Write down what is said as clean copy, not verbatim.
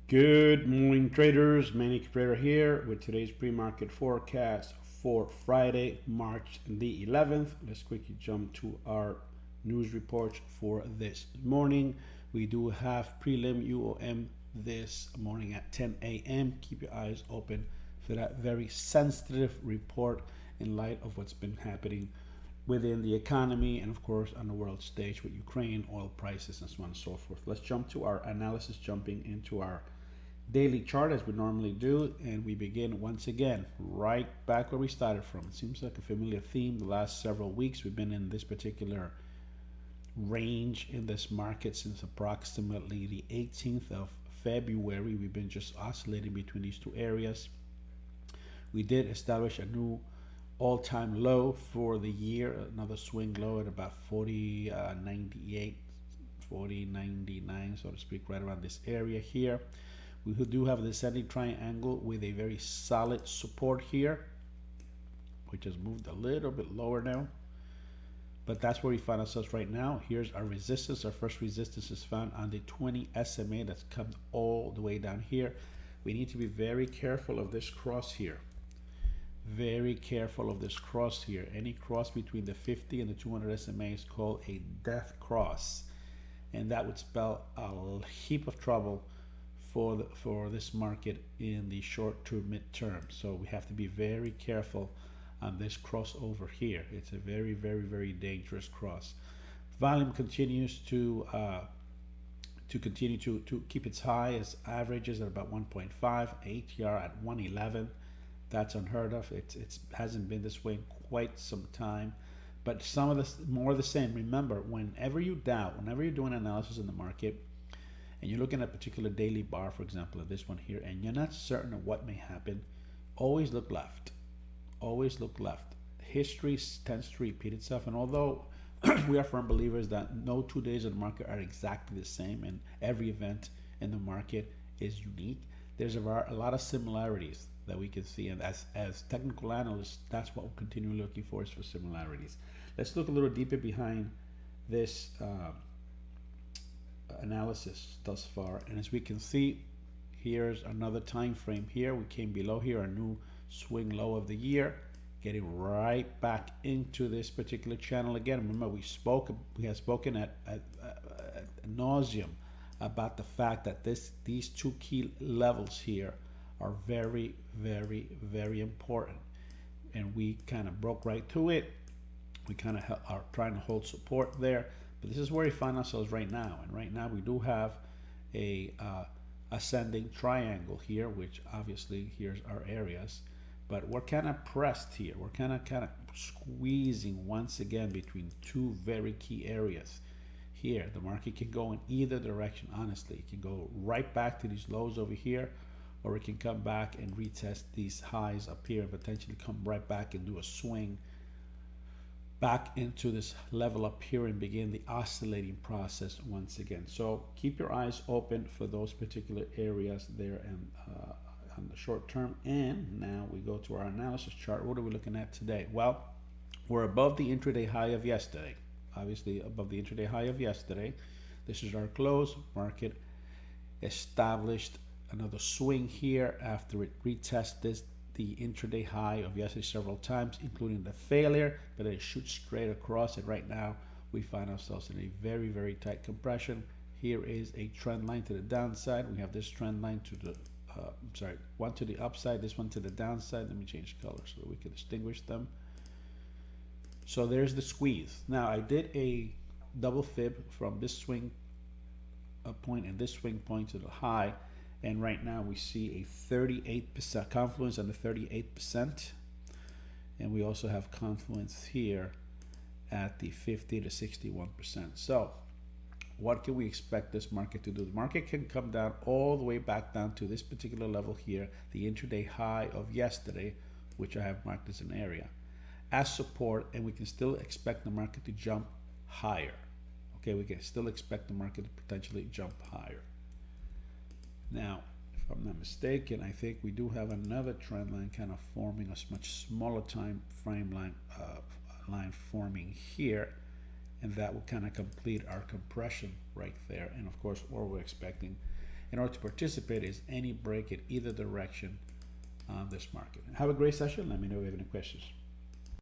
Good morning, traders. Manny Trader here with today's pre-market forecast for Friday, March the 11th. Let's quickly jump to our news reports for this morning. We do have prelim UOM this morning at 10 a.m. Keep your eyes open for that very sensitive report in light of what's been happening within the economy and of course on the world stage with Ukraine, oil prices, and so on and so forth. Let's jump to our analysis, jumping into our daily chart as we normally do, and we begin once again right back where we started from. It seems like a familiar theme the last several weeks. We've been in this particular range in this market since approximately the 18th of February. We've been just oscillating between these two areas. We did establish a new all-time low for the year, another swing low at about 40.98, 40.99, so to speak, right around this area here. We do have a descending triangle with a very solid support here, which has moved a little bit lower now. But that's where we find ourselves right now. Here's our resistance. Our first resistance is found on the 20 SMA that's come all the way down here. We need to be very careful of this cross here. Very careful of this cross here. Any cross between the 50 and the 200 SMA is called a death cross. And that would spell a heap of trouble for this market in the short to mid-term. So we have to be very careful on this crossover here. It's a very, very, very dangerous cross. Volume continues to continue to keep its high as averages at about 1.5, ATR at 111. That's unheard of. It hasn't been this way in quite some time. But some of this more of the same. Remember, whenever you doubt, whenever you're doing analysis in the market, and you're looking at a particular daily bar, for example, at this one here, and you're not certain of what may happen, always look left. Always look left. History tends to repeat itself, and although we are firm believers that no 2 days in the market are exactly the same, and every event in the market is unique, there's a lot of similarities that we can see, and as technical analysts, that's what we'll continue looking for, is for similarities. Let's look a little deeper behind this analysis thus far, and as we can see, here's another time frame here. We came below here, a new swing low of the year, getting right back into this particular channel again. Remember, we have spoken at nauseum about the fact that these two key levels here are very, very, very important, and we kind of broke right to it. We kind of are trying to hold support there, but this is where we find ourselves right now. And right now we do have a ascending triangle here, which obviously here's our areas, but we're kind of pressed here. We're kind of squeezing once again between two very key areas. Here, the market can go in either direction, honestly. It can go right back to these lows over here, or it can come back and retest these highs up here and potentially come right back and do a swing back into this level up here and begin the oscillating process once again. So keep your eyes open for those particular areas there and on the short term. And now we go to our analysis chart. What are we looking at today? Well, we're above the intraday high of yesterday. Obviously above the intraday high of yesterday. This is our close. Market established another swing here after it retests the intraday high of yesterday several times, including the failure, but it shoots straight across it. Right now we find ourselves in a very, very tight compression. Here is a trend line to the downside. We have this trend line to the one to the upside, this one to the downside. Let me change color so that we can distinguish them. So there's the squeeze. Now I did a double fib from this swing point and this swing point to the high, and right now we see a 38% confluence on the 38%, and we also have confluence here at the 50 to 61%. So what can we expect this market to do? The market can come down all the way back down to this particular level here, the intraday high of yesterday, which I have marked as an area, as support, and we can still expect the market to jump higher. Okay, we can still expect the market to potentially jump higher. Now, if I'm not mistaken, I think we do have another trend line kind of forming, a much smaller time frame line forming here, and that will kind of complete our compression right there. And of course, what we're expecting in order to participate is any break in either direction on this market. Have a great session. Let me know if you have any questions.